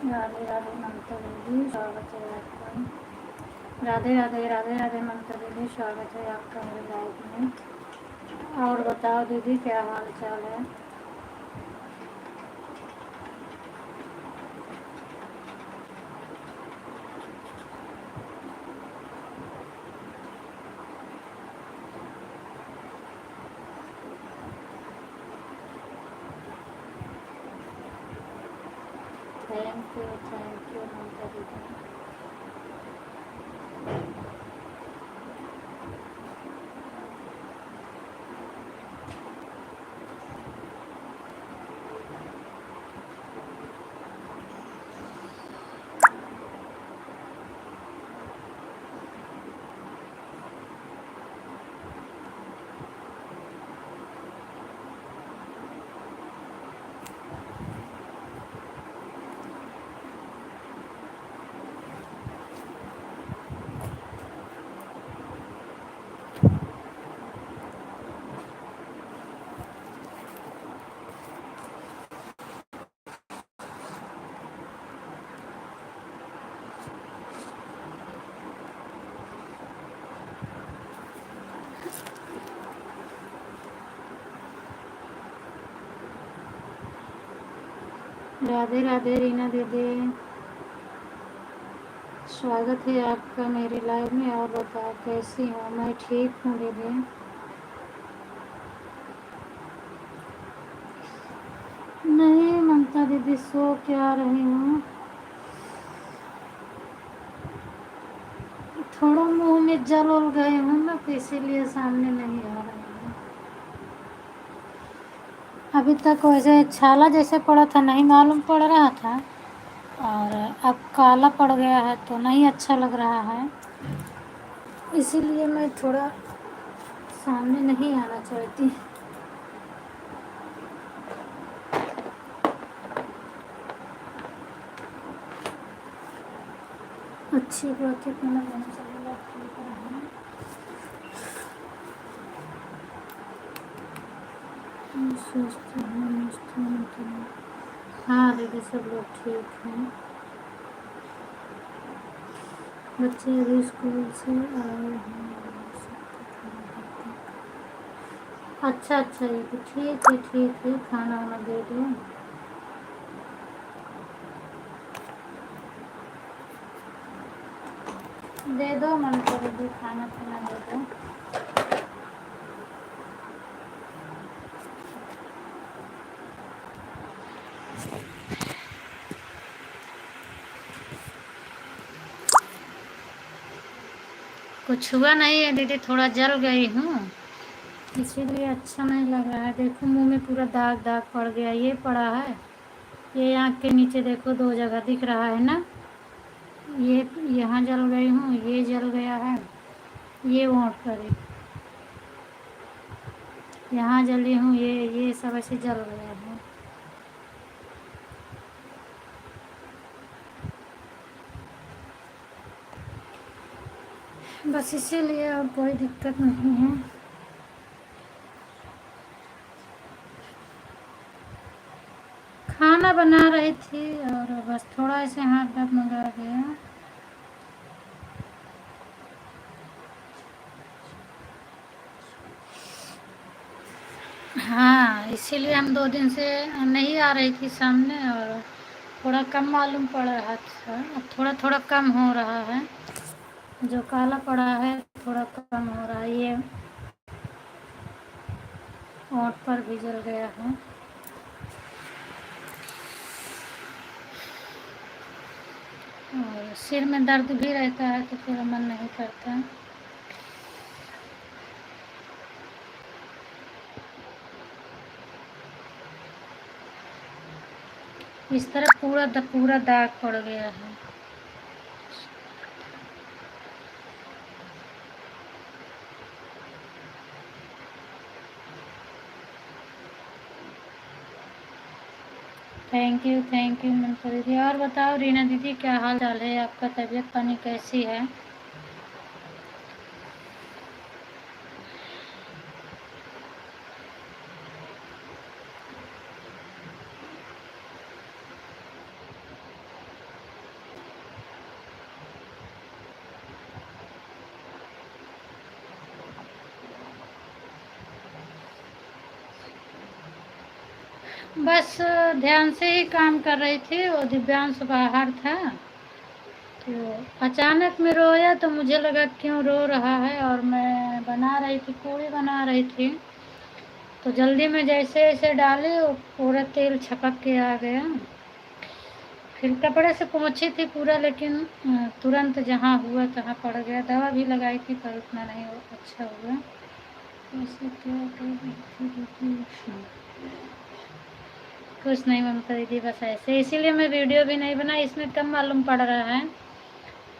राधे राधे ममता दीदी, स्वागत है आपका। राधे राधे राधे राधे ममता दीदी, स्वागत है आपका मेरे लाइव में। और बताओ दीदी, क्या हाल चाल है? थैंक यू ममता दीदी। राधे राधे रीना दीदी, स्वागत है आपका मेरे लाइव में। और बताओ कैसी हो? मैं ठीक हूँ दीदी। नहीं ममता दीदी, सो क्या रही हूँ, थोड़ा मुंह में जल उल गए हूँ ना, तो इसीलिए सामने नहीं आ रही हूँ। अभी तक वैसे छाला जैसे पड़ा था, नहीं मालूम पड़ रहा था, और अब काला पड़ गया है तो नहीं अच्छा लग रहा है, इसीलिए मैं थोड़ा सामने नहीं आना चाहती। अच्छी बात है, अपना रहना चाहिए, ठीक रहे। स्वस्थ हैं, मस्त हैं। हाँ दीदी, सब लोग ठीक हैं। बच्चे अभी स्कूल से आए हैं। अच्छा अच्छा, ये तो ठीक है, खाना वाना दे दो। दे दो मन कर दो, खाना पीना दे दो। कुछ हुआ नहीं है दीदी, थोड़ा जल गई हूँ, इसीलिए अच्छा नहीं लग रहा है। देखो मुंह में पूरा दाग दाग पड़ गया, ये पड़ा है, ये आँख के नीचे देखो 2 जगह दिख रहा है ना, ये यहाँ जल गई हूँ, ये जल गया है, ये वोट पर यहाँ जली हूँ, ये सब ऐसे जल गया है। बस इसीलिए अब कोई दिक्कत नहीं है। खाना बना रही थी और बस थोड़ा ऐसे हाथ डगमगा गया। हाँ, इसीलिए हम 2 दिन से नहीं आ रही थी सामने, और थोड़ा कम मालूम पड़ रहा था, अब थोड़ा थोड़ा कम हो रहा है, जो काला पड़ा है थोड़ा कम हो रहा है, ये होंठ पर भी जल गया है। और सिर में दर्द भी रहता है तो फिर मन नहीं करता। इस तरह पूरा दाग पड़ गया है। थैंक यू ममता दीदी। और बताओ रीना दीदी, क्या हाल चाल है आपका? तबीयत पानी कैसी है? बस ध्यान से ही काम कर रही थी। वो दिव्यांश बाहर था तो अचानक में रोया तो मुझे लगा क्यों रो रहा है, और मैं बना रही थी, पूड़ी बना रही थी, तो जल्दी में जैसे जैसे डाली वो पूरा तेल छपक के आ गया। फिर कपड़े से पोंछी थी पूरा, लेकिन तुरंत जहाँ हुआ तहाँ पड़ गया। दवा भी लगाई थी पर उतना नहीं अच्छा हुआ। ऐसे क्या कर रही थी दीदी? कुछ नहीं ममता दीदी, बस ऐसे, इसीलिए मैं वीडियो भी नहीं बनाई। इसमें कम मालूम पड़ रहा है,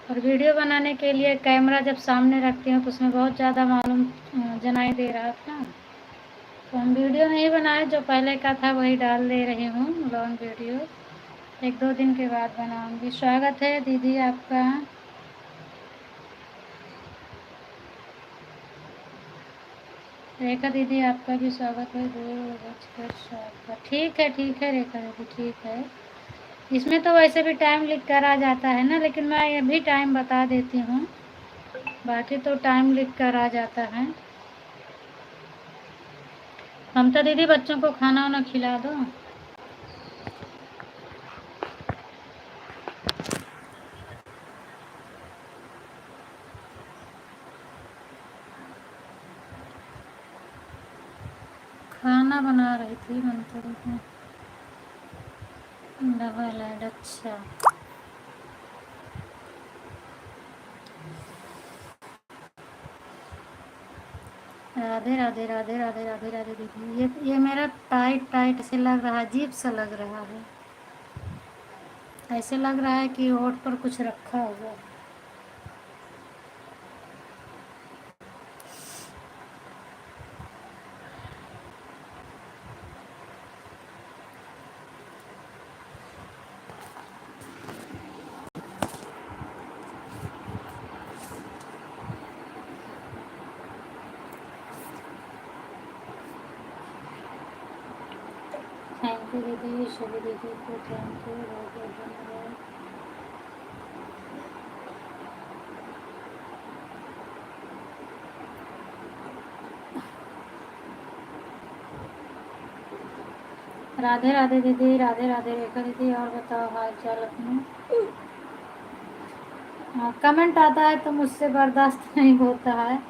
और वीडियो बनाने के लिए कैमरा जब सामने रखती हूँ तो उसमें बहुत ज़्यादा मालूम जनाई दे रहा था, तो हम वीडियो नहीं बनाए। जो पहले का था वही डाल दे रही हूँ लॉन्ग वीडियो। एक दो दिन के बाद बनाऊंगी। स्वागत है दीदी आपका। रेखा दीदी आपका भी स्वागत है। 2 बजकर 7 ठीक है रेखा दीदी, ठीक है। इसमें तो वैसे भी टाइम लिख कर आ जाता है ना, लेकिन मैं ये भी टाइम बता देती हूँ, बाकी तो टाइम लिख कर आ जाता है। ममता दीदी बच्चों को खाना वाना खिला दो। खाना बना रही थी ममता दीदी। डबल ऐड, अच्छा। राधे राधे राधे राधे राधे राधे दीदी। ये मेरा टाइट टाइट से लग रहा है, अजीब सा लग रहा है। ऐसे लग रहा है कि होठ पर कुछ रखा हुआ है। थैंक यू दीदी, सभी दीदी को थैंक यू, बहुत बहुत धन्यवाद। राधे राधे दीदी, राधे राधे रेखा दीदी। और बताओ हाल चाल अपने। हाँ, कमेंट आता है तो मुझसे बर्दाश्त नहीं होता है।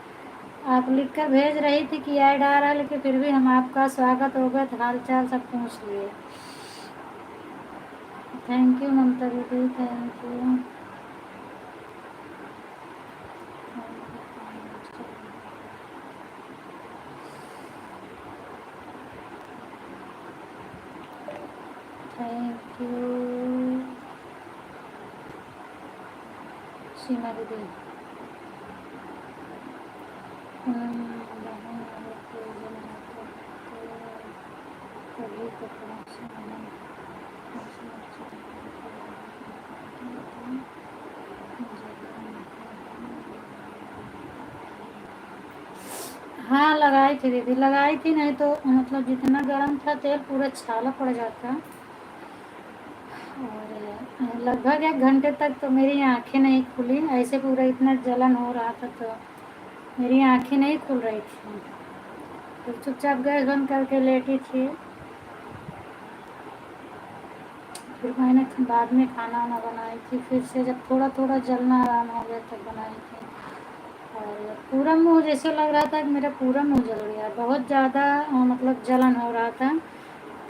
आप लिख कर भेज रही थी कि ऐड आ रहा है, लेकिन फिर भी हम आपका स्वागत हो गया, हाल चाल सब पूछ लिए। थैंक यू ममता दीदी, थैंक यू। थैंक यू सीमा दीदी। कभी कपड़ा से हाँ लगाई थी दीदी, लगाई थी, नहीं तो मतलब जितना गर्म था तेल पूरा छाला पड़ जाता। और लगभग 1 घंटे तक तो मेरी आंखें नहीं खुली, ऐसे पूरा इतना जलन हो रहा था तो मेरी आंखें नहीं खुल रही थी। तो चुपचाप गैस बंद करके लेटी थी। फिर मैंने बाद में खाना वाना बनाई थी, फिर से जब थोड़ा थोड़ा जलना आराम हो गया तब बनाई थी। और पूरा मुंह जैसे लग रहा था कि मेरा पूरा मुंह जल गया, बहुत ज़्यादा मतलब जलन हो रहा था।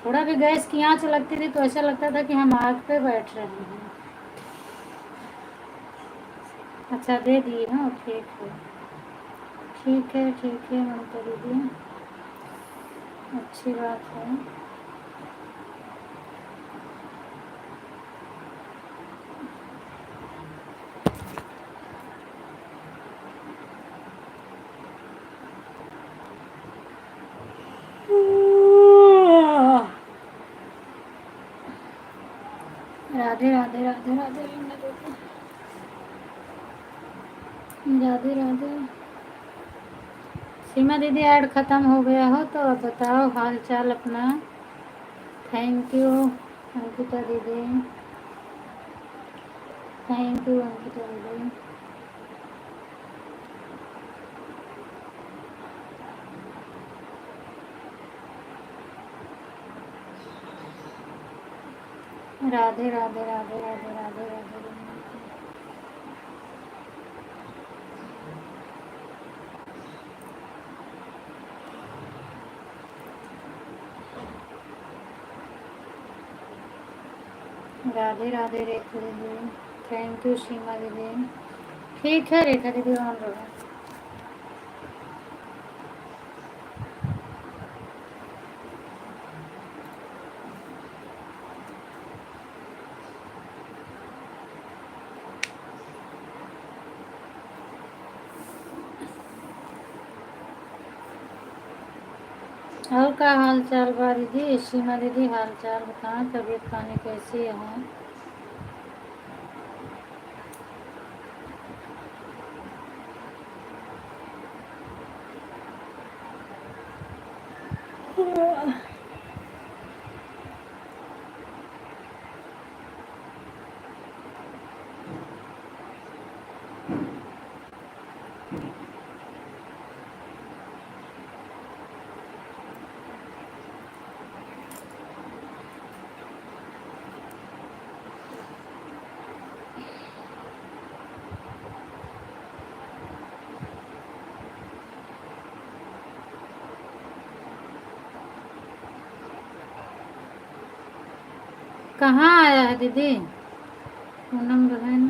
थोड़ा भी गैस की आँच लगती थी तो ऐसा लगता था कि हम आग पे बैठ रहे हैं। अच्छा दे दिए, हाँ ठीक है, ठीक है, ठीक है ममता दीदी, अच्छी बात है। राधे राधे राधे राधे राधे राधे। सीमा दीदी ऐड ख़त्म हो गया हो तो अब बताओ हाल चाल अपना। थैंक यू अंकिता दीदी, थैंक यू अंकिता दीदी। राधे राधे राधे राधे राधे राधे। राधे राधे रेखा दीदी। थैंक यू सीमा दीदी। ठीक है रेखा दीदी, ऑन रहो। और का हाल चाल बा दीदी? सीमा दीदी हाल चाल बताएं, तबीयत पानी कैसी है? कहाँ आया है दीदी पूनम बहन?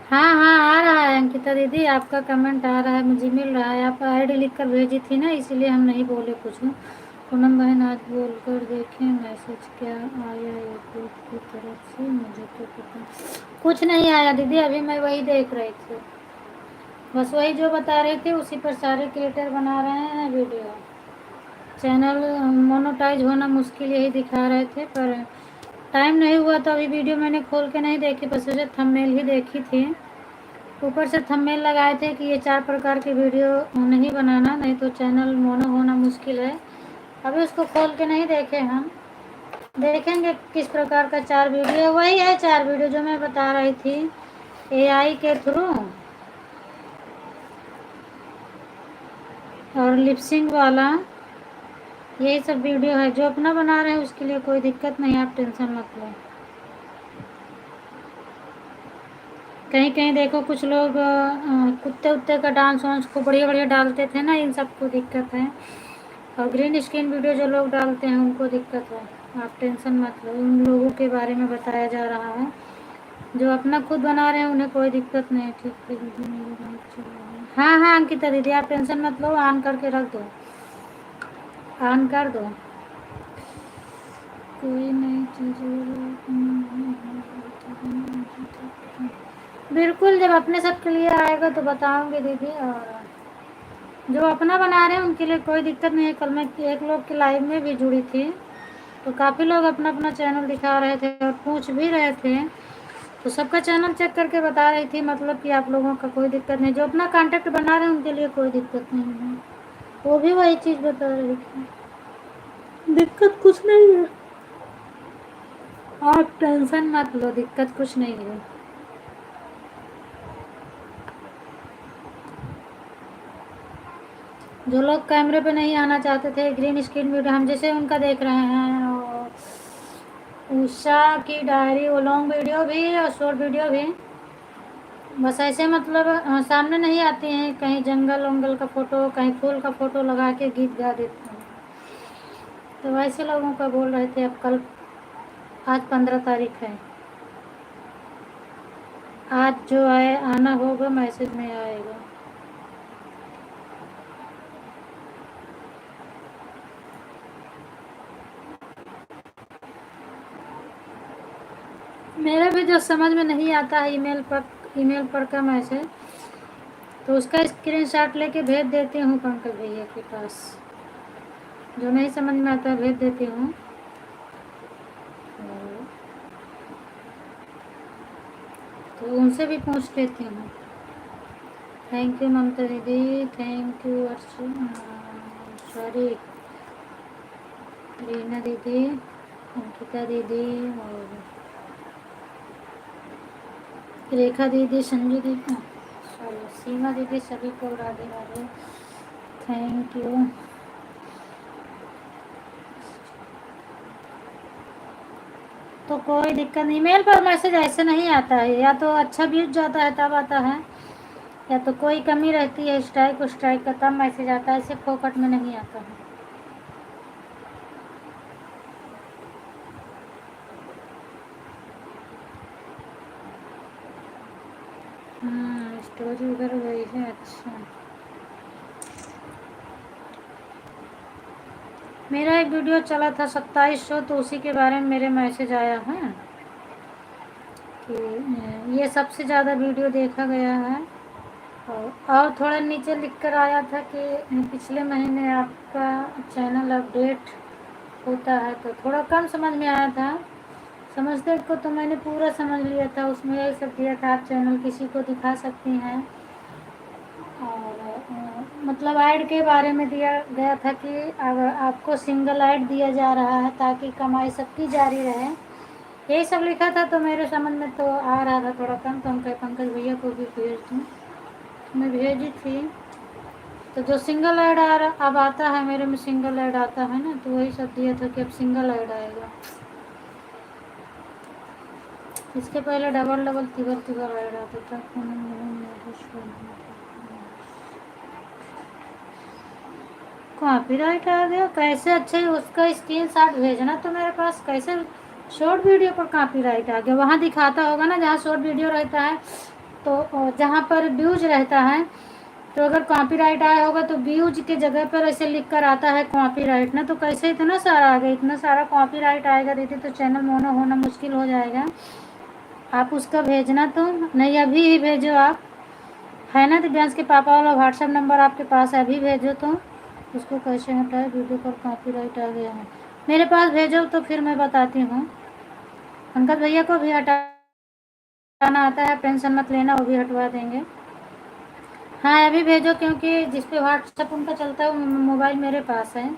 हाँ हाँ आ रहा है अंकिता दीदी, आपका कमेंट आ रहा है, मुझे मिल रहा है। आप आईडी लिख कर भेजी थी ना, इसीलिए हम नहीं बोले कुछ। पूनम बहन आज बोल कर देखें मैसेज क्या आया यूट्यूब की तरफ से, मुझे तो पता कुछ नहीं आया दीदी। अभी मैं वही देख रही थी, बस वही जो बता रहे थे उसी पर सारे क्रिएटर बना रहे हैं वीडियो। चैनल मोनेटाइज होना मुश्किल यही दिखा रहे थे, पर टाइम नहीं हुआ तो अभी वीडियो मैंने खोल के नहीं देखी, बस मुझे थंबनेल ही देखी थी। ऊपर से थंबनेल लगाए थे कि ये 4 प्रकार की वीडियो नहीं बनाना, नहीं तो चैनल मोनो होना मुश्किल है। अभी उसको खोल के नहीं देखे हम, देखेंगे किस प्रकार का 4 वीडियो। वही है 4 वीडियो जो मैं बता रही थी, एआई के थ्रू और लिपसिंग वाला, यही सब वीडियो है। जो अपना बना रहे हैं उसके लिए कोई दिक्कत नहीं, आप टेंशन मत लो। कहीं कहीं देखो कुछ लोग कुत्ते उत्ते का डांस वांस खूब बढ़िया बढ़िया डालते थे ना, इन सबको दिक्कत है। और ग्रीन स्क्रीन वीडियो जो लोग डालते हैं उनको दिक्कत है, आप टेंशन मत लो। उन लोगों के बारे में बताया जा रहा है, जो अपना खुद बना रहे हैं उन्हें कोई दिक्कत नहीं है। ठीक है दीदी मेरी बात चल रही है। हाँ हाँ अंकिता दीदी आप टेंशन मत लो, ऑन करके रख दो, ऑन कर दो। कोई नई चीज़ बिल्कुल, जब अपने सबके लिए आएगा तो बताऊंगी दीदी। और जो अपना बना रहे हैं उनके लिए कोई दिक्कत नहीं है। कल मैं एक लोग की लाइव में भी जुड़ी थी, तो काफ़ी लोग अपना अपना चैनल दिखा रहे थे और पूछ भी रहे थे, तो सबका चैनल चेक करके बता रही थी, मतलब कि आप लोगों का कोई दिक्कत नहीं। जो अपना कांटेक्ट बना रहे हैं उनके लिए कोई दिक्कत नहीं है, वो भी वही चीज़ बता रही थी, दिक्कत कुछ नहीं है, आप टेंशन मत लो, दिक्कत कुछ नहीं है। जो लोग कैमरे पे नहीं आना चाहते थे, ग्रीन स्क्रीन वीडियो हम जैसे उनका देख रहे हैं, उषा की डायरी, वो लॉन्ग वीडियो भी और शॉर्ट वीडियो भी, बस ऐसे मतलब सामने नहीं आती हैं, कहीं जंगल वंगल का फ़ोटो, कहीं फूल का फ़ोटो लगा के गीत गा देते हैं, तो वैसे लोगों का बोल रहे थे। अब कल, आज 15 तारीख है, आज जो आए आना होगा मैसेज में आएगा। मेरा भी जो समझ में नहीं आता है ईमेल पर का मैसेज, तो उसका स्क्रीनशॉट लेके भेज देती हूँ पंकज भैया के पास। जो नहीं समझ में आता भेज देती हूँ। तो उनसे भी पूछ लेती हूँ। थैंक यू ममता दीदी, थैंक यू सॉरी रीना दीदी, अंकिता दीदी और रेखा दीदी, संजू दीदी, सॉरी सीमा दीदी, सभी को राधे राधे, थैंक यू। तो कोई दिक्कत नहीं, मेल पर मैसेज ऐसे नहीं आता है, या तो अच्छा व्यूज जाता है तब आता है, या तो कोई कमी रहती है स्ट्राइक स्ट्राइक का तब मैसेज आता है, ऐसे फोकट में नहीं आता है। स्टोरी उधर गई है, अच्छा। मेरा एक वीडियो चला था 2700, तो उसी के बारे में मेरे मैसेज आया है कि ये सबसे ज़्यादा वीडियो देखा गया है। और थोड़ा नीचे लिख कर आया था कि पिछले महीने आपका चैनल अपडेट होता है, तो थोड़ा कम समझ में आया था। समझते को तो मैंने पूरा समझ लिया था, उसमें यही सब दिया था आप चैनल किसी को दिखा सकती हैं, और मतलब ऐड के बारे में दिया गया था कि अगर आपको सिंगल ऐड दिया जा रहा है ताकि कमाई सबकी जारी रहे, यही सब लिखा था। तो मेरे समझ में तो आ रहा था थोड़ा कम, तो हम कहे पंकज भैया को भी भेज दूँ, मैं भेजी थी। तो जो सिंगल ऐड अब आता है, मेरे में सिंगल ऐड आता है ना, तो वही सब दिया था कि अब सिंगल ऐड आएगा। इसके पहले डबल डबल तिबर तिबर ऐड आता था। कॉपीराइट आ गया कैसे? अच्छे उसका स्क्रीनशॉट भेजना तो मेरे पास, कैसे शॉर्ट वीडियो पर कॉपीराइट आ गया? वहाँ दिखाता होगा ना जहाँ शॉर्ट वीडियो रहता है, तो जहाँ पर व्यूज रहता है, तो अगर कॉपीराइट आया होगा तो व्यूज के जगह पर ऐसे लिख कर आता है कॉपीराइट ना, तो कैसे इतना सारा आ गया? इतना सारा कॉपीराइट आएगा दीदी तो चैनल मोनो होना मुश्किल हो जाएगा। आप उसका भेजना तो नहीं, अभी ही भेजो आप, है ना दिव्यांश के पापा वाला व्हाट्सएप नंबर आपके पास है, अभी भेजो। तो उसको कैसे हटाए? वीडियो पर कॉपीराइट आ गया है, मेरे पास भेजो तो फिर मैं बताती हूँ। पंकज भैया को भी हटाना आता है, टेंशन मत लेना, वो भी हटवा देंगे। हाँ अभी भेजो, क्योंकि जिस पे व्हाट्सएप उनका चलता है वो मोबाइल मेरे पास है,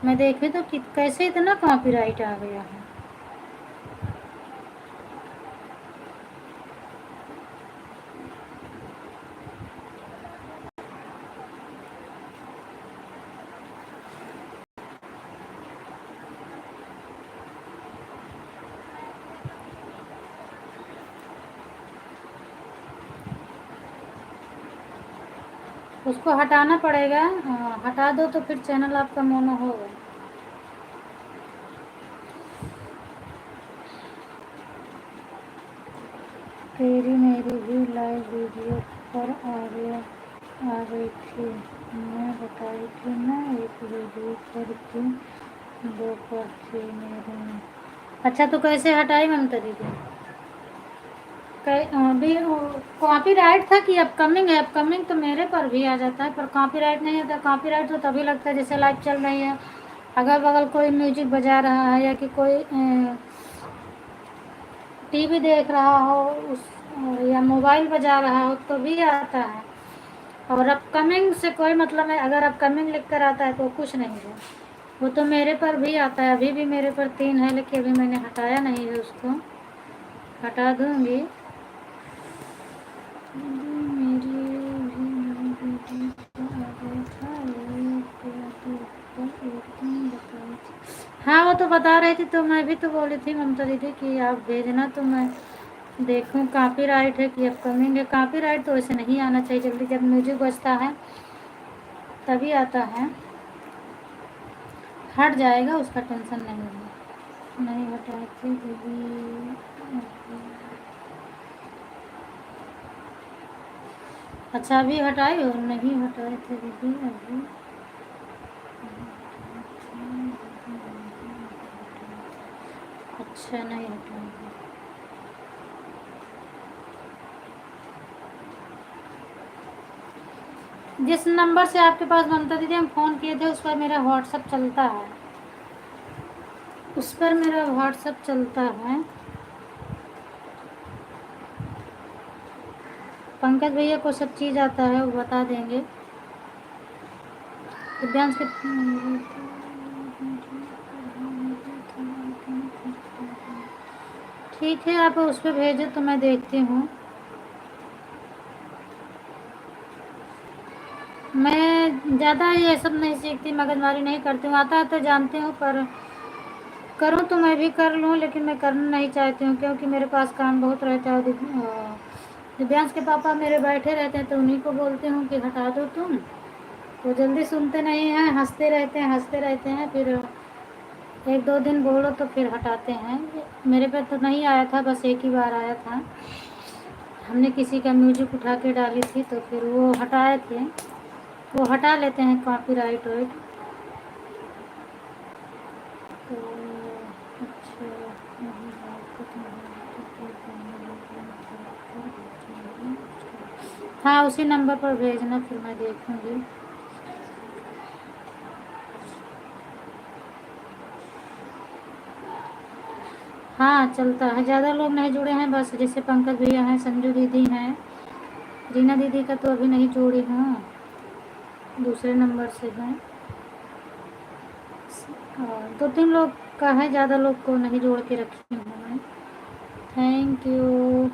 मैं देखी तो कि कैसे इतना कॉपीराइट आ गया है। उसको हटाना पड़ेगा, हाँ, हटा दो तो फिर चैनल आपका मोनो होगा। तेरी मेरी भी लाइव वीडियो पर आ गई थी, मैं बताई थी ना एक वीडियो पर कि दो पर थी मेरे में। अच्छा तो कैसे हटाई ममता दीदी? अभी कॉपीराइट था कि अपकमिंग है? अपकमिंग तो मेरे पर भी आ जाता है, पर कॉपीराइट नहीं होता। कॉपीराइट तो तभी लगता है जैसे लाइव चल रही है, अगल बगल कोई म्यूजिक बजा रहा है, या कि कोई टीवी देख रहा हो उस, या मोबाइल बजा रहा हो, तो भी आता है। और अपकमिंग से कोई मतलब है, अगर अपकमिंग लिख कर आता है तो कुछ नहीं है, वो तो मेरे पर भी आता है। अभी भी मेरे पर 3 है, लेकिन अभी मैंने हटाया नहीं है उसको, हटा दूँगी। हाँ वो तो बता रही थी, तो मैं भी तो बोली थी ममता दीदी कि आप भेजना तो मैं देखूं कॉपीराइट है कि अपकमिंग है। कॉपीराइट तो ऐसे नहीं आना चाहिए जल्दी, जब म्यूजिक बजता है तभी आता है। हट जाएगा, उसका टेंशन नहीं है। नहीं हटाए थे दीदी, अच्छा अभी हटाए और नहीं हटाए थे दीदी अभी? अच्छा नहीं हटाए। जिस नंबर से आपके पास ममता दीदी हम फ़ोन किए थे उस पर मेरा व्हाट्सअप चलता है, उस पर मेरा व्हाट्सअप चलता है। पंकज भैया को सब चीज़ आता है, वो बता देंगे। दिव्यांश के ठीक है, आप उस पर भेजो तो मैं देखती हूँ। मैं ज़्यादा ये सब नहीं सीखती, मगजमारी नहीं करती हूँ, आता है तो जानती हूँ, पर करूँ तो मैं भी कर लूँ, लेकिन मैं करना नहीं चाहती हूँ क्योंकि मेरे पास काम बहुत रहता है। दिव्यांश के पापा मेरे बैठे रहते हैं तो उन्हीं को बोलती हूँ कि हटा दो तुम, तो जल्दी सुनते नहीं हैं, हंसते रहते हैं। फिर एक दो दिन बोलो तो फिर हटाते हैं। मेरे पे तो नहीं आया था, बस एक ही बार आया था। हमने किसी का म्यूजिक उठा के डाली थी तो फिर वो हटाए थे। वो हटा लेते हैं कॉपीराइट वाइट। तो अच्छा, हाँ उसी नंबर पर भेजना, फिर मैं देखूँगी। हाँ चलता है, ज़्यादा लोग नहीं जुड़े हैं, बस जैसे पंकज भैया हैं, संजू दीदी हैं, रीना दीदी का तो अभी नहीं जोड़ी हूँ, दूसरे नंबर से हैं। और दो तीन लोग का है, ज़्यादा लोग को नहीं जोड़ के रखी हूँ मैं। Thank you.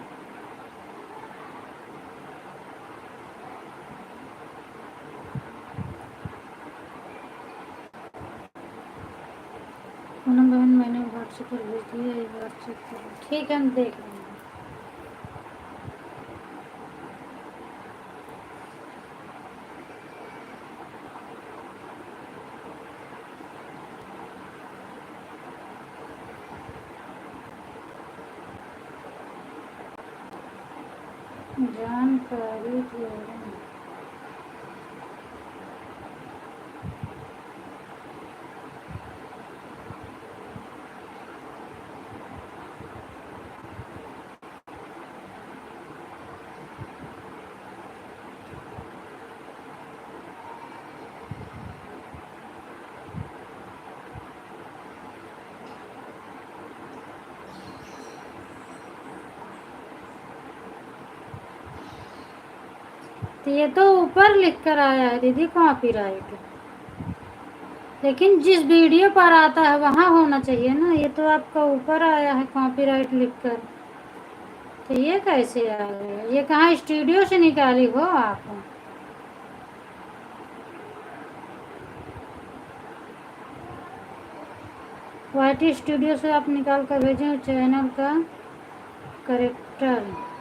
पूनम बहन मैंने व्हाट्सएप पर भेज दिया, एक बार चेक करो। ठीक है, हम देख लेंगे। जानकारी दे रहे हैं। तो ये तो ऊपर लिख कर आया है दीदी कॉपीराइट, लेकिन जिस वीडियो पर आता है वहाँ होना चाहिए ना। ये तो आपका ऊपर आया है कॉपीराइट लिख कर, तो ये कैसे आ गया? ये कहाँ स्टूडियो से निकाली हो आप? वाईटी स्टूडियो से आप निकाल कर भेजें चैनल का करेक्टर।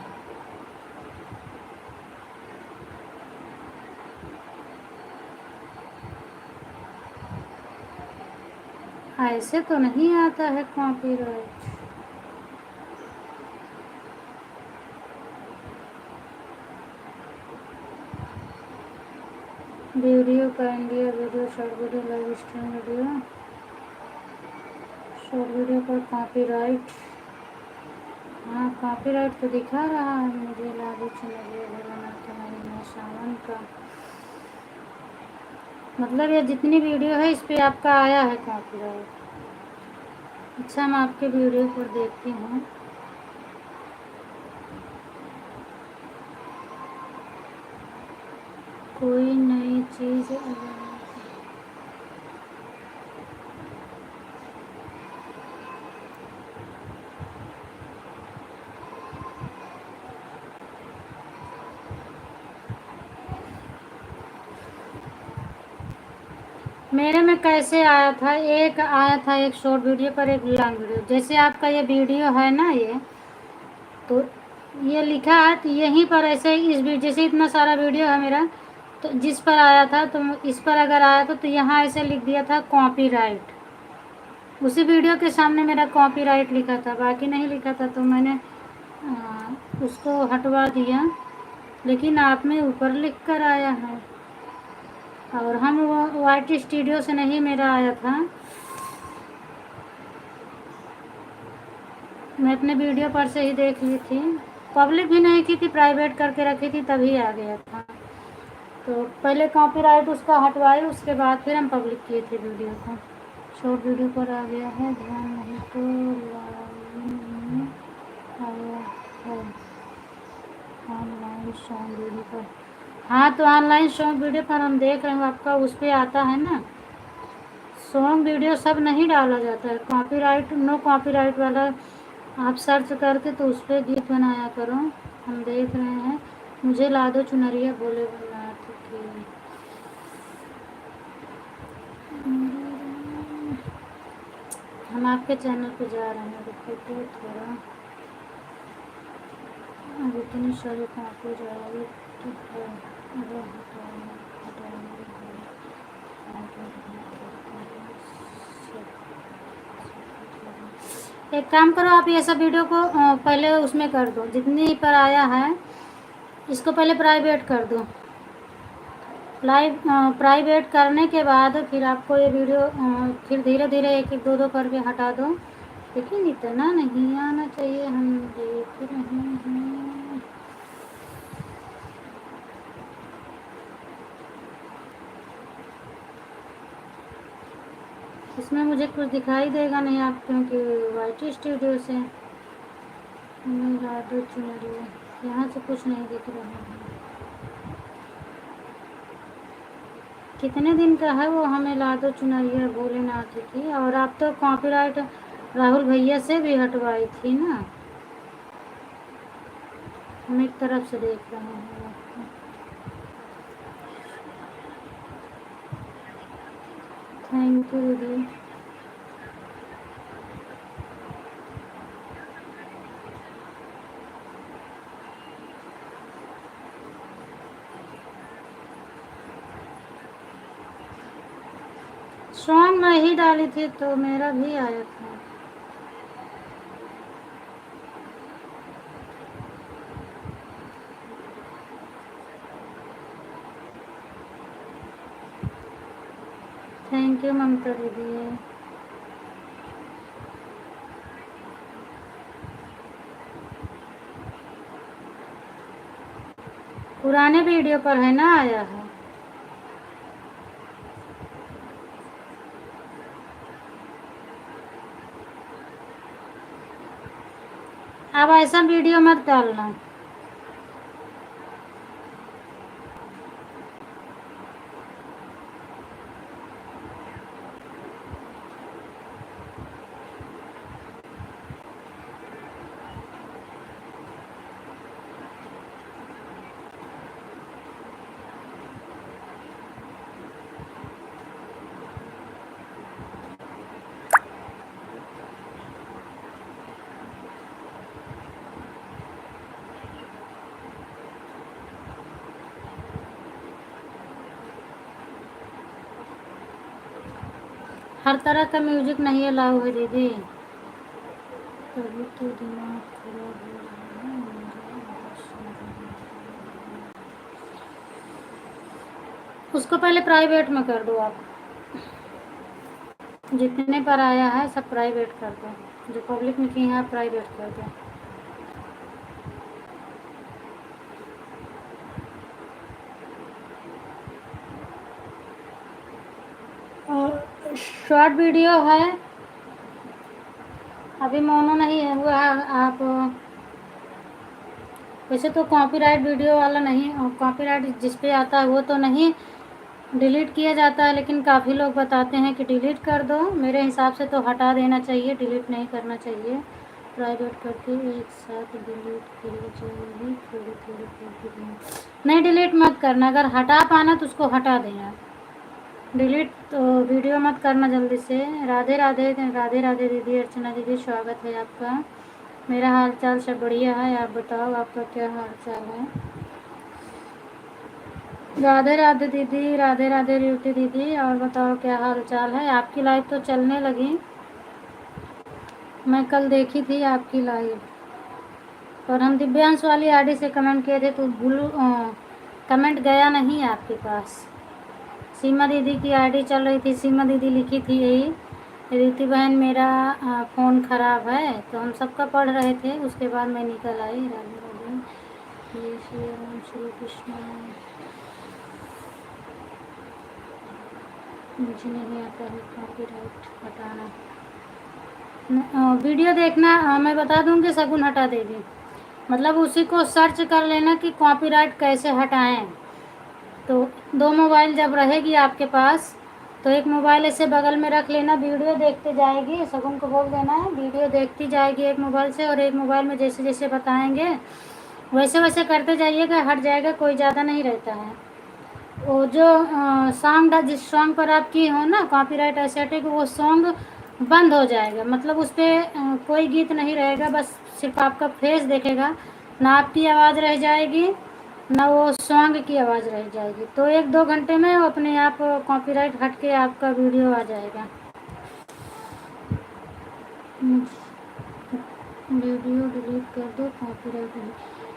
ऐसे तो नहीं आता है कॉपीराइट। वीडियो का India video, short video, live stream video, short video पर कॉपीराइट। हाँ कॉपीराइट तो दिखा रहा है मुझे। लालू चुनरिया भोलानाथ तुम्हारी मैं सावन का, मतलब ये जितनी वीडियो है इस पे आपका आया है कॉपीराइट। अच्छा मैं आपके वीडियो पर देखती हूँ। कोई नई चीज़ मेरे में कैसे आया था? एक आया था, एक शॉर्ट वीडियो पर, एक लॉन्ग वीडियो। जैसे आपका ये वीडियो है ना, ये तो ये लिखा है तो यहीं पर ऐसे इस जैसे इतना सारा वीडियो है मेरा, तो जिस पर आया था तो इस पर अगर आया था तो यहाँ ऐसे लिख दिया था कॉपीराइट। उसी वीडियो के सामने मेरा कॉपीराइट लिखा था, बाकी नहीं लिखा था, तो मैंने उसको हटवा दिया। लेकिन आप में ऊपर लिख कर आया है, और हम वो वाईटी स्टूडियो से नहीं मेरा आया था। मैं अपने वीडियो पर से ही देख ली थी, पब्लिक भी नहीं की थी, प्राइवेट करके रखी थी, तभी आ गया था। तो पहले कॉपीराइट उसका हटवाए, उसके बाद फिर हम पब्लिक किए थे वीडियो को। शॉर्ट वीडियो पर आ गया है, ध्यान नहीं तो लाइन में आया है ऑनलाइन शॉर्ट वीडियो पर। हाँ तो ऑनलाइन शॉर्ट वीडियो पर हम देख रहे हैं, आपका उस पर आता है ना। सॉन्ग वीडियो सब नहीं डाला जाता है, कॉपीराइट नो कॉपीराइट वाला आप सर्च करके तो उस पर गीत बनाया करो। हम देख रहे हैं, मुझे ला दो चुनरिया बोले भोलेनाथ की। हम आपके चैनल पे जा रहे हैं, देखो तो थोड़ा अब इतनी सारी कॉपी जाएगी तो है, अगर हटाना एक काम करो, आप ये सब वीडियो को पहले उसमें कर दो, जितनी पर आया है इसको पहले प्राइवेट कर दो। प्राइवेट करने के बाद फिर आपको ये वीडियो फिर धीरे धीरे एक एक दो दो करके हटा दो, लेकिन इतना नहीं आना चाहिए, हम देख रहे हैं। इसमें मुझे कुछ दिखाई देगा नहीं आप, क्योंकि वाईटी स्टूडियो से राधो चुनरी यहाँ से कुछ नहीं दिख रहा है। कितने दिन का है वो, हमें लादो चुनरिया भोलेनाथ की। और आप तो कॉपीराइट राहुल भैया से भी हटवाई थी ना, हम एक तरफ से देख रहे हैं। थैंक यू दीदी। सॉन्ग मैं ही डाली थी तो मेरा भी आया था। थैंक यू ममता दीदी। पुराने वीडियो पर है ना आया है। अब ऐसा वीडियो मत डालना। हर तरह का म्यूजिक नहीं अलाउ है दीदी, तभी तो दिमाग खराब हो रहा है उसको पहले प्राइवेट में कर दो आप, जितने पर आया है सब प्राइवेट कर दो, जो पब्लिक में किए हैं आप प्राइवेट कर दो। और शॉर्ट वीडियो है, अभी मोनो नहीं है हुआ है। आप वैसे तो कॉपीराइट वीडियो वाला नहीं, कॉपीराइट जिस पे आता है वो तो नहीं डिलीट किया जाता है, लेकिन काफ़ी लोग बताते हैं कि डिलीट कर दो। मेरे हिसाब से तो हटा देना चाहिए, डिलीट नहीं करना चाहिए। प्राइवेट करके एक साथ डिलीट कर जाएगी, थोड़ी थोड़ी करके नहीं, डिलीट मत करना। अगर हटा पाना तो उसको हटा देना, डिलीट तो वीडियो मत करना जल्दी से। राधे राधे राधे राधे दीदी, अर्चना दीदी स्वागत है आपका। मेरा हाल चाल सब बढ़िया है, आप बताओ आपका क्या हाल चाल है। राधे राधे दीदी, राधे राधे ड्यूटी दीदी, और बताओ क्या हाल चाल है। आपकी लाइव तो चलने लगी, मैं कल देखी थी आपकी लाइव, और हम दिव्यांश वाली आईडी से कमेंट किए थे तो ब्लू कमेंट गया नहीं आपके पास। सीमा दीदी की आईडी चल रही थी, सीमा दीदी लिखी थी यही, रीति बहन मेरा फ़ोन ख़राब है, तो हम सबका पढ़ रहे थे। उसके बाद मैं निकल आई। राधे राधे, जय श्री राम, श्री कृष्ण। मुझे नहीं आता है कॉपीराइट हटाना। वीडियो देखना मैं बता दूंगी, शगुन हटा देगी। मतलब उसी को सर्च कर लेना कि कॉपीराइट कैसे हटाएं। तो दो मोबाइल जब रहेगी आपके पास तो एक मोबाइल ऐसे बगल में रख लेना, वीडियो देखते जाएगी, शगुन को बोल देना है वीडियो देखती जाएगी एक मोबाइल से, और एक मोबाइल में जैसे जैसे बताएंगे वैसे वैसे करते जाइएगा, हट जाएगा, कोई ज़्यादा नहीं रहता है। वो जो सॉन्ग जिस सॉन्ग पर आप की हो ना कॉपीराइट ऐसे हटेगा, वो सॉन्ग बंद हो जाएगा, मतलब उस पर कोई गीत नहीं रहेगा, बस सिर्फ आपका फेस देखेगा, ना आपकी आवाज़ रह जाएगी ना वो सॉन्ग की आवाज़ रह जाएगी। तो 1-2 घंटे में वो अपने आप कॉपीराइट हट के आपका वीडियो आ जाएगा। वीडियो डिलीट कर दो, कॉपीराइट नहीं।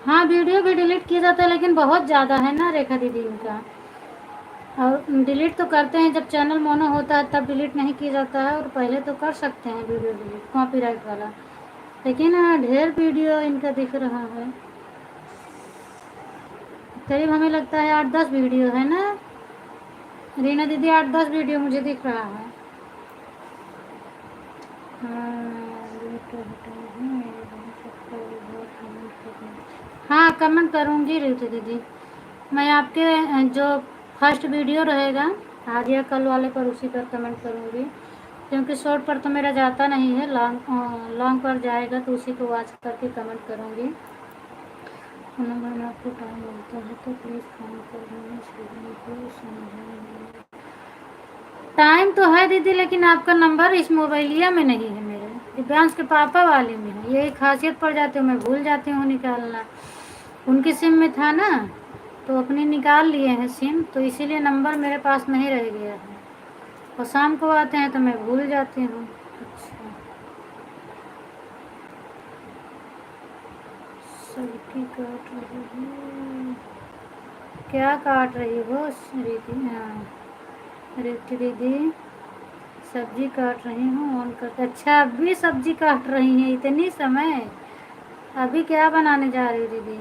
हाँ, वीडियो भी डिलीट किया जाता है, लेकिन बहुत ज़्यादा है ना रेखा दीदी इनका। और डिलीट तो करते हैं जब चैनल मोनो होता है, तब डिलीट नहीं किया जाता है, और पहले तो कर सकते हैं वीडियो डिलीट कॉपीराइट वाला। लेकिन ढेर वीडियो इनका दिख रहा है, करीब हमें लगता है 8-10 वीडियो है ना रीना दीदी, 8-10 वीडियो मुझे दिख रहा है। हाँ, कमेंट करूँगी रीतू दीदी। मैं आपके जो फर्स्ट वीडियो रहेगा आज या कल वाले पर, उसी पर कमेंट करूँगी, क्योंकि शॉर्ट पर तो मेरा जाता नहीं है, लॉन्ग लॉन्ग पर जाएगा तो उसी को वॉच करके कमेंट करूँगी। नंबर में आपको टाइम मिलता है तो प्लीज़ फ़ोन कर देना। टाइम तो है दीदी, लेकिन आपका नंबर इस मोबाइलिया में नहीं है मेरे, दिव्यांश के पापा वाले में है। यही खासियत पड़ जाती है, मैं भूल जाती हूँ निकालना। उनकी सिम में था ना, तो अपनी निकाल लिए हैं सिम, तो इसीलिए नंबर मेरे पास नहीं रह गया है, और शाम को आते हैं तो मैं भूल जाती हूँ। अच्छा, सबकी काट रही है, क्या काट रही हो रीति? हाँ, रीति दीदी सब्जी काट रही हूँ, ऑन कर। अच्छा, अभी सब्जी काट रही हैं इतनी समय? अभी क्या बनाने जा रही दीदी?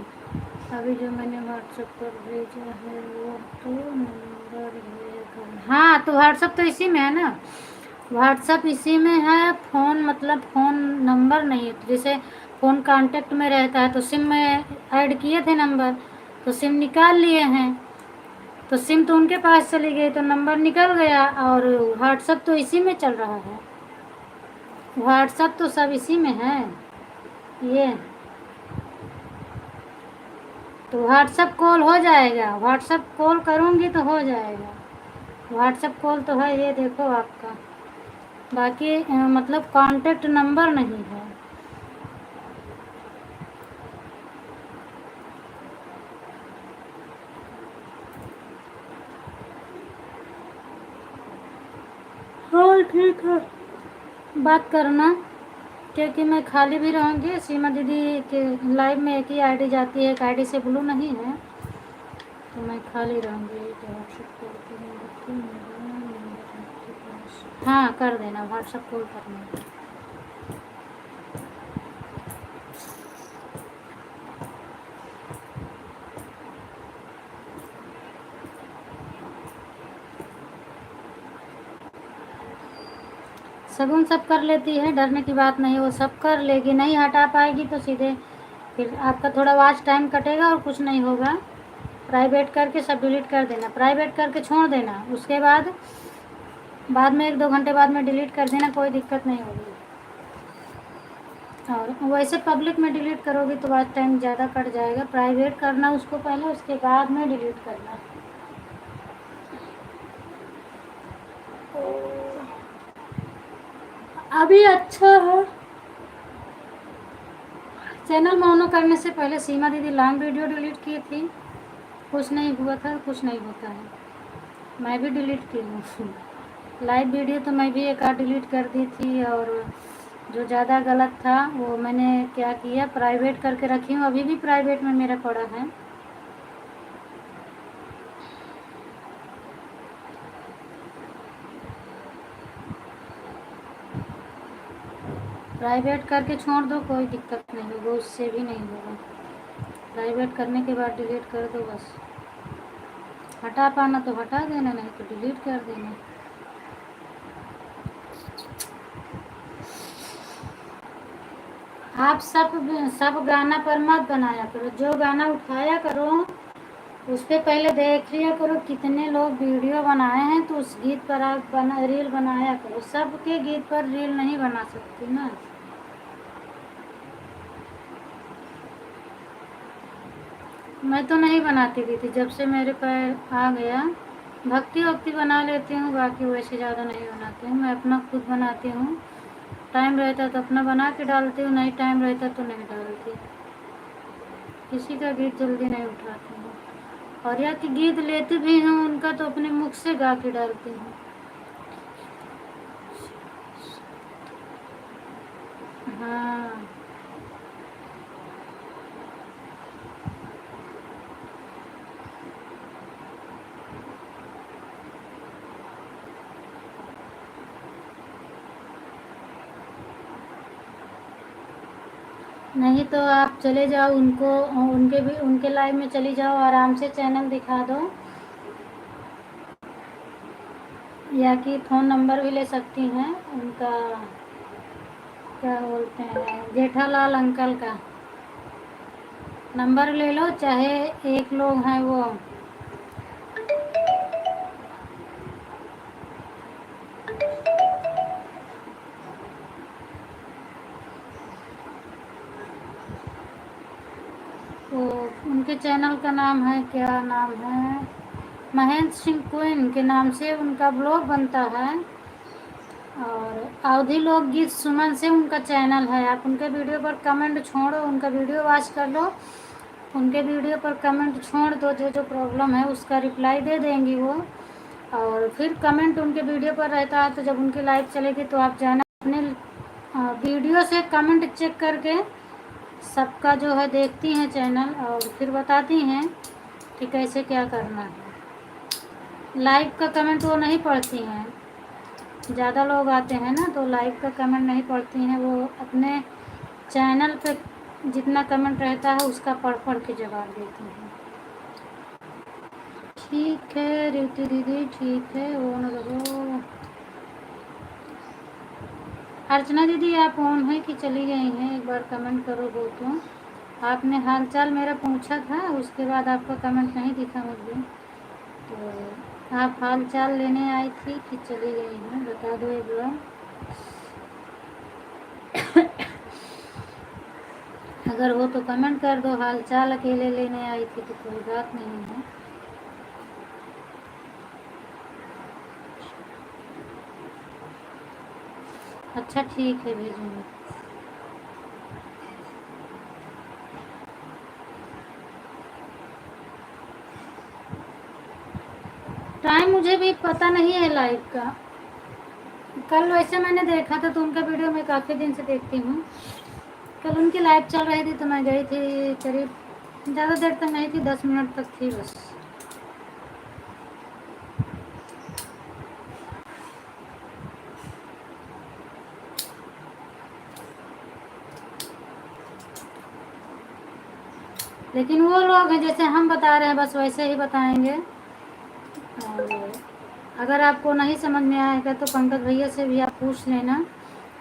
अभी जो मैंने व्हाट्सएप पर भेजा है वो तो नंबर भेजा। हाँ, तो व्हाट्सएप तो इसी में है ना, व्हाट्सएप इसी में है, फ़ोन मतलब फ़ोन नंबर नहीं है। तो जैसे फ़ोन कांटेक्ट में रहता है तो सिम में ऐड किए थे नंबर, तो सिम निकाल लिए हैं, तो सिम तो उनके पास चली गई, तो नंबर निकल गया, और व्हाट्सएप तो इसी में चल रहा है, व्हाट्सएप तो सब इसी में है ये। तो व्हाट्सएप कॉल हो जाएगा, व्हाट्सएप कॉल करूँगी तो हो जाएगा, व्हाट्सएप कॉल तो है ये देखो आपका, बाकी मतलब कांटेक्ट नंबर नहीं है। हाँ ठीक है, बात करना, क्योंकि मैं खाली भी रहूँगी। सीमा दीदी के लाइव में एक ही आईडी जाती है, एक आईडी से ब्लू नहीं है, तो मैं खाली रहूँगी। तो व्हाट्सएप कॉल करूँगी, हाँ कर देना, व्हाट्सएप कॉल करना। शगुन सब कर लेती है, डरने की बात नहीं, वो सब कर लेगी। नहीं हटा पाएगी तो सीधे फिर आपका थोड़ा वॉच टाइम कटेगा और कुछ नहीं होगा। प्राइवेट करके सब डिलीट कर देना, प्राइवेट करके छोड़ देना, उसके बाद में 1-2 घंटे बाद में डिलीट कर देना, कोई दिक्कत नहीं होगी। और वैसे पब्लिक में डिलीट करोगे तो वॉच टाइम ज़्यादा कट जाएगा, प्राइवेट करना उसको पहले, उसके बाद में डिलीट करना। अभी अच्छा है। चैनल मोनो करने से पहले सीमा दीदी लॉन्ग वीडियो डिलीट की थी, कुछ नहीं हुआ था, कुछ नहीं होता है। मैं भी डिलीट की हूँ लाइव वीडियो तो मैं भी एक आध डिलीट कर दी थी, और जो ज़्यादा गलत था वो मैंने क्या किया, प्राइवेट करके रखी हूँ, अभी भी प्राइवेट में मेरा पड़ा है। प्राइवेट करके छोड़ दो, कोई दिक्कत नहीं होगा, उससे भी नहीं होगा। प्राइवेट करने के बाद डिलीट कर दो बस, हटा पाना तो हटा देना, नहीं तो डिलीट कर देना। आप सब गाना पर मत बनाया करो, जो गाना उठाया करो उस पर पहले देख लिया करो कितने लोग वीडियो बनाए हैं, तो उस गीत पर आप रील बनाया करो। सबके गीत पर रील नहीं बना सकती ना। मैं तो नहीं बनाती थी, जब से मेरे पर आ गया भक्ति वक्ति बना लेती हूँ, बाकी वैसे ज़्यादा नहीं बनाती हूँ। मैं अपना खुद बनाती हूँ, टाइम रहता तो अपना बना के डालती हूँ, नहीं टाइम रहता तो नहीं डालती। किसी का गीत जल्दी नहीं उठाती हूँ। और या कि गीत लेती भी हूँ उनका तो अपने मुख से गा के डालती हूँ। हाँ, नहीं तो आप चले जाओ उनको, उनके भी उनके लाइव में चली जाओ, आराम से चैनल दिखा दो, या कि फ़ोन नंबर भी ले सकती हैं उनका, क्या बोलते हैं, जेठालाल अंकल का नंबर ले लो, चाहे एक लोग हैं वो। तो उनके चैनल का नाम है, क्या नाम है, महेंद्र सिंह क्वीन के नाम से उनका ब्लॉग बनता है। और अवधि लोकगीत सुमन से उनका चैनल है। आप उनके वीडियो पर कमेंट छोड़ो, उनका वीडियो वॉच कर लो, उनके वीडियो पर कमेंट छोड़ दो, जो जो प्रॉब्लम है उसका रिप्लाई दे देंगी वो। और फिर कमेंट उनके वीडियो पर रहता है, तो जब उनकी लाइव चलेगी तो आप जाना अपने वीडियो से कमेंट चेक करके सबका जो है देखती हैं चैनल, और फिर बताती हैं कि कैसे क्या करना है। लाइव का कमेंट वो नहीं पढ़ती हैं, ज़्यादा लोग आते हैं ना तो लाइव का कमेंट नहीं पढ़ती हैं, वो अपने चैनल पे जितना कमेंट रहता है उसका पढ़ पढ़ के जवाब देती हैं। ठीक है रीति दीदी, ठीक है, ऑन रहो। अर्चना दीदी आप ऑन है कि चली गई हैं? एक बार कमेंट करो हो तो। आपने हाल चाल मेरा पूछा था, उसके बाद आपका कमेंट नहीं दिखा मुझे, तो आप हाल चाल लेने आई थी कि चली गई हैं, बता दो एक बार। अगर हो तो कमेंट कर दो, हाल चाल अकेले लेने आई थी तो कोई बात नहीं है। अच्छा ठीक है, भेजूँगी। टाइम मुझे भी पता नहीं है लाइव का। कल वैसे मैंने देखा था तो उनका वीडियो मैं काफ़ी दिन से देखती हूँ। कल उनकी लाइव चल रही थी तो मैं गई थी, करीब ज़्यादा देर तक नहीं थी, 10 मिनट तक थी बस। लेकिन वो लोग हैं जैसे हम बता रहे हैं बस वैसे ही बताएंगे। और अगर आपको नहीं समझ में आएगा तो पंकज भैया से भी आप पूछ लेना,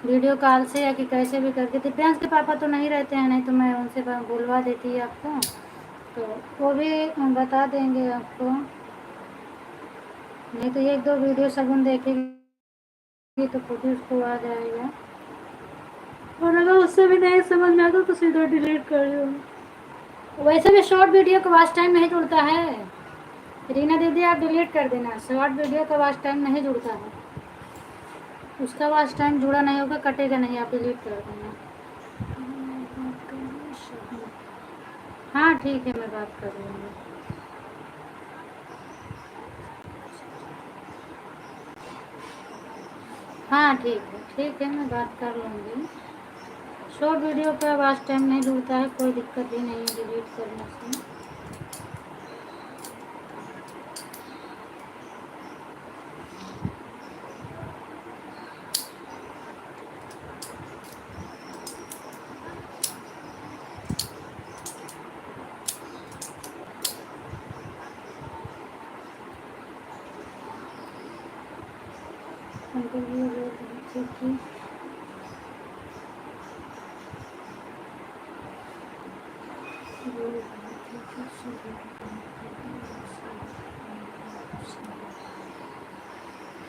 वीडियो कॉल से, या कि कैसे भी करके। दिव्यांश के पापा तो नहीं रहते हैं, नहीं तो मैं उनसे बुलवा देती आपको, तो वो भी बता देंगे आपको। नहीं तो एक दो वीडियो सगुन देखेगी तो खुद ही उसको आ जाएगा, और अगर उससे भी नहीं समझ में आता तो सीधा डिलीट कर दो। वैसे भी शॉर्ट वीडियो का वॉच टाइम नहीं जुड़ता है। रीना दीदी आप डिलीट कर देना, शॉर्ट वीडियो का वॉच टाइम नहीं जुड़ता है, उसका वॉच टाइम जुड़ा नहीं होगा, कटेगा नहीं, आप डिलीट कर देना। हाँ ठीक है, मैं बात कर लूँगी। हाँ ठीक है, मैं बात कर लूँगी। शॉर्ट वीडियो का वॉच टाइम नहीं जुड़ता है, कोई दिक्कत भी नहीं है डिलीट करने से।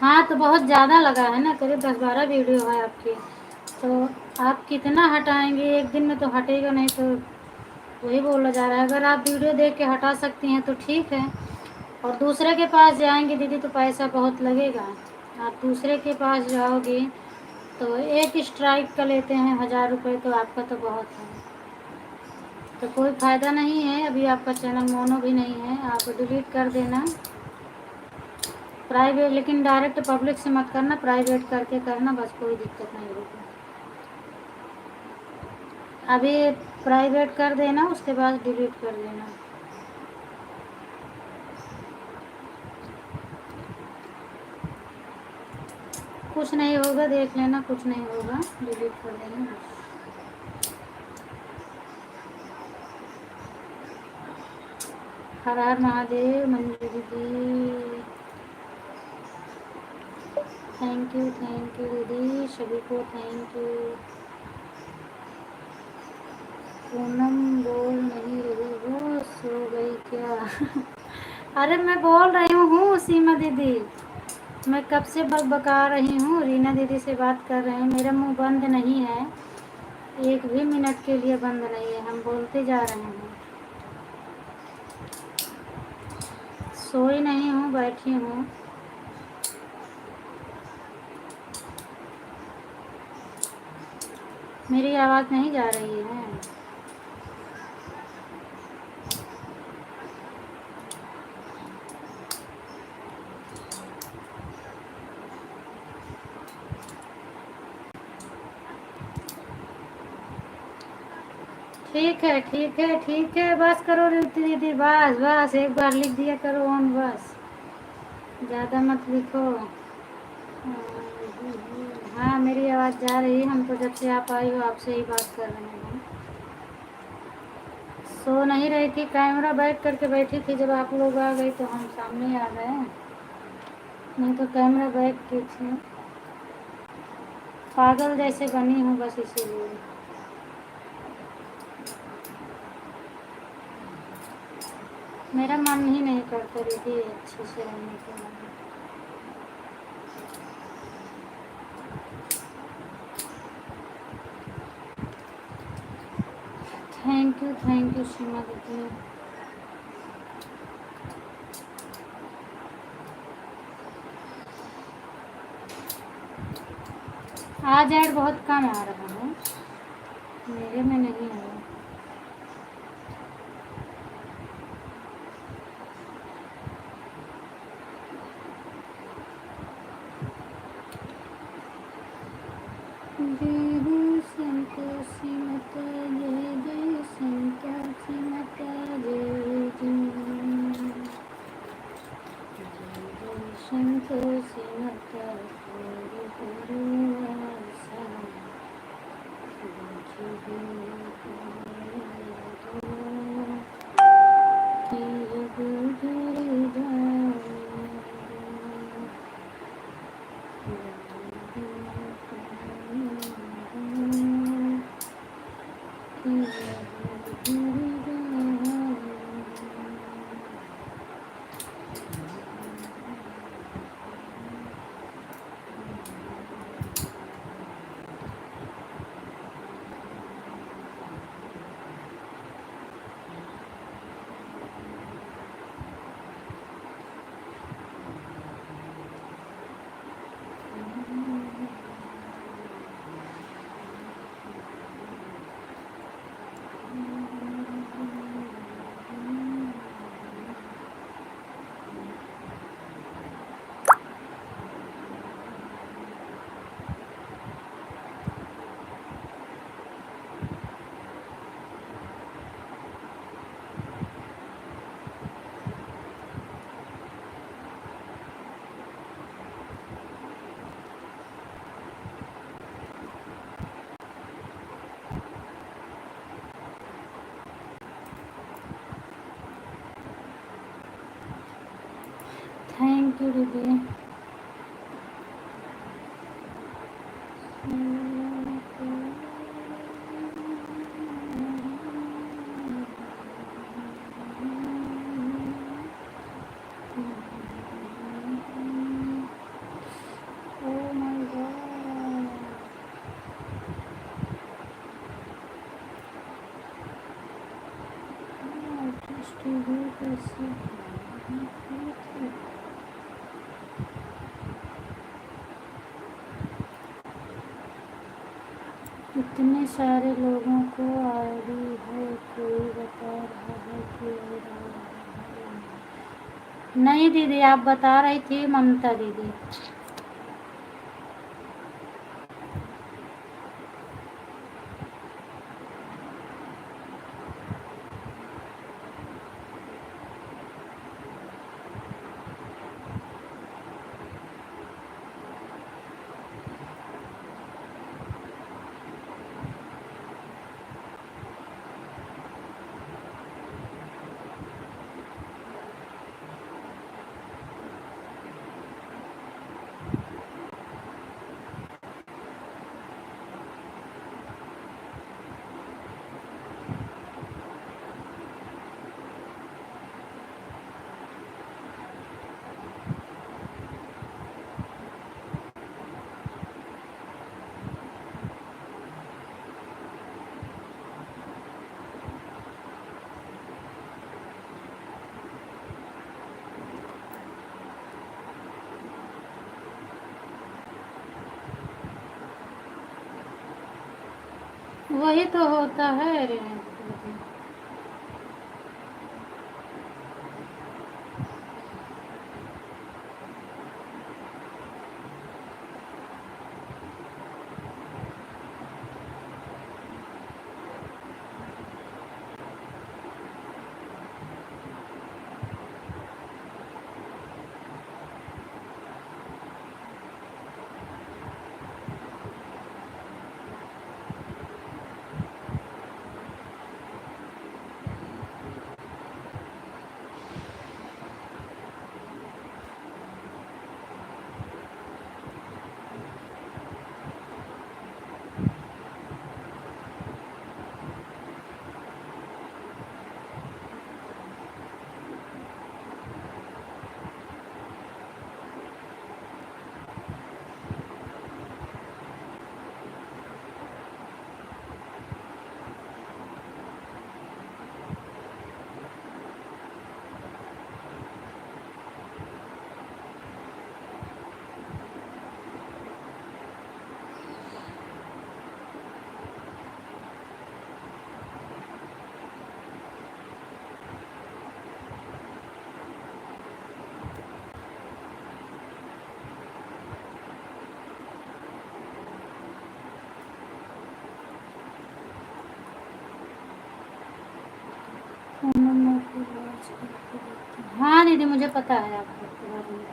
हाँ तो बहुत ज़्यादा लगा है ना, करीब 10-12 वीडियो है आपकी, तो आप कितना हटाएंगे? एक दिन में तो हटेगा नहीं, तो वही बोला जा रहा है। अगर आप वीडियो देख के हटा सकती हैं तो ठीक है, और दूसरे के पास जाएंगे दीदी तो पैसा बहुत लगेगा। आप दूसरे के पास जाओगी तो एक स्ट्राइक का लेते हैं 1000 रुपये, तो आपका तो बहुत है। तो कोई फ़ायदा नहीं है, अभी आपका चैनल मोनो भी नहीं है, आप डिलीट कर देना। प्राइवेट, लेकिन डायरेक्ट पब्लिक से मत करना, प्राइवेट करके करना, बस कोई दिक्कत नहीं होगी। अभी प्राइवेट कर देना, उसके बाद डिलीट कर देना। कुछ नहीं होगा, देख लेना, कुछ नहीं होगा, डिलीट कर देना बस। हर हर महादेव मंजू दीदी, थैंक यू दीदी, सभी को थैंक यू। पूनम बोल नहीं रही हो, सो गई क्या? अरे मैं बोल रही हूँ सीमा दीदी, मैं कब से बकबका रही हूँ, रीना दीदी से बात कर रहे हैं, मेरा मुंह बंद नहीं है, एक भी मिनट के लिए बंद नहीं है, हम बोलते जा रहे हैं। सोई नहीं हूँ, बैठी हूँ। मेरी आवाज़ नहीं जा रही है? ठीक है ठीक है ठीक है, बस करो रीति दीदी, बस बस एक बार लिख दिया करो ऑन, बस ज़्यादा मत लिखो। हाँ मेरी आवाज़ जा रही है, हम तो जब से आप आई हो आपसे ही बात कर रहे हैं। सो नहीं रही थी, कैमरा बैक करके बैठी थी, जब आप लोग आ गए तो हम सामने आ गए, नहीं तो कैमरा बैक की थी। पागल जैसे बनी हूँ बस इसीलिए। मेरा मन ही नहीं करता दीदी अच्छे से रहने के लिए। थैंक यू सीमा दीदी। आज ऐड बहुत कम आ रहा है, मेरे में नहीं है। जय हो शंकर सीमता, जय जय शंकर सीमता, जय जय शंकर सीमता, जय गुरु आसा, थैंक यू दीदी। Oh my God. कैसे इतने सारे लोगों को आईडी है, कोई बता रहा है कि हो रहा है। नहीं दीदी, आप बता रही थी ममता दीदी। वही तो होता है रे। हाँ दीदी, मुझे पता है आपके बारे में।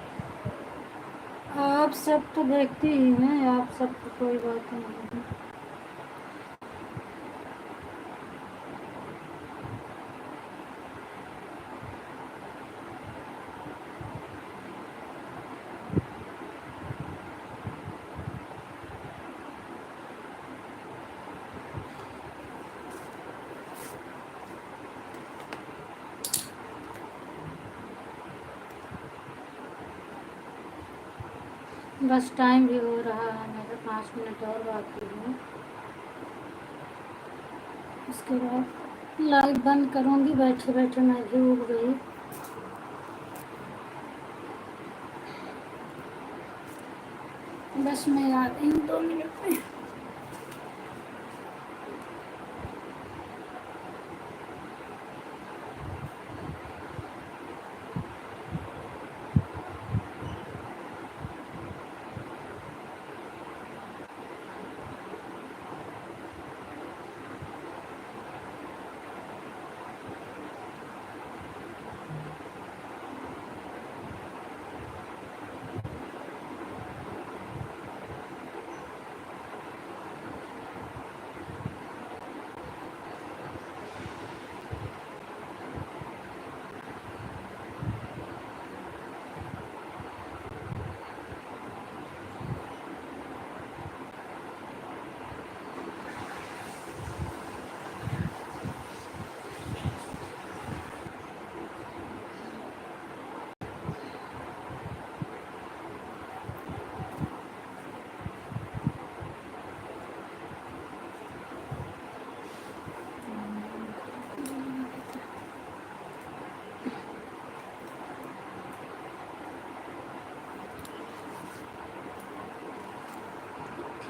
आप सब तो देखती ही हैं, आप सब तो कोई बात नहीं। बस टाइम भी हो रहा है, मेरे 5 मिनट और बाकी है। उसके बाद लाइव बंद करूँगी। बैठे बैठे मैं भी उग गई। बस मैं आ रही हूँ 2 मिनट में।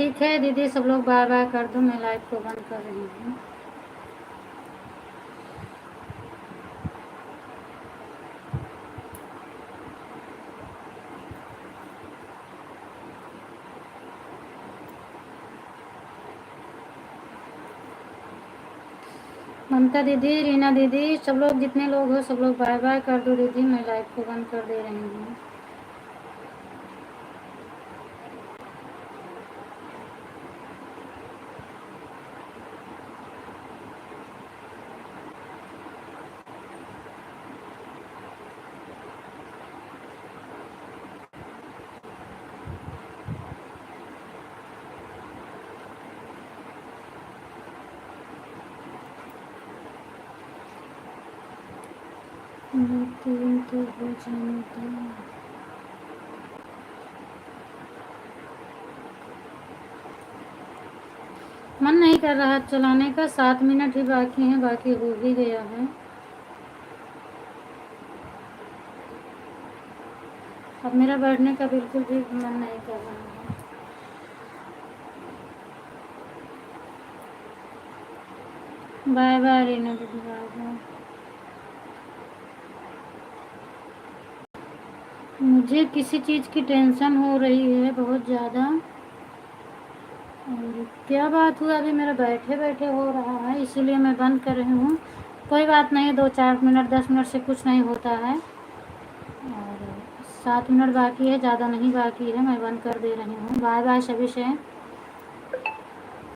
ठीक है दीदी, सब लोग बाय बाय कर दो, मैं लाइव को बंद कर रही हूँ। ममता दीदी, रीना दीदी, सब लोग जितने लोग हो सब लोग बाय बाय कर दो दीदी, मैं लाइव को बंद कर दे रही हूँ। तीन तो हो जाने दो। मन नहीं कर रहा चलाने का, 7 मिनट ही बाकी हैं, बाकी हो भी गया है। अब मेरा बैठने का बिल्कुल भी मन नहीं कर रहा है। बाय बाय रीना दीदी, बाय बाय। मुझे किसी चीज़ की टेंशन हो रही है बहुत ज़्यादा। और क्या बात हुआ, अभी मेरा बैठे बैठे हो रहा है, इसीलिए मैं बंद कर रही हूँ। कोई बात नहीं, 2-4 मिनट 10 मिनट से कुछ नहीं होता है। और 7 मिनट बाकी है, ज़्यादा नहीं बाकी है, मैं बंद कर दे रही हूँ। बाय बाय सभी से।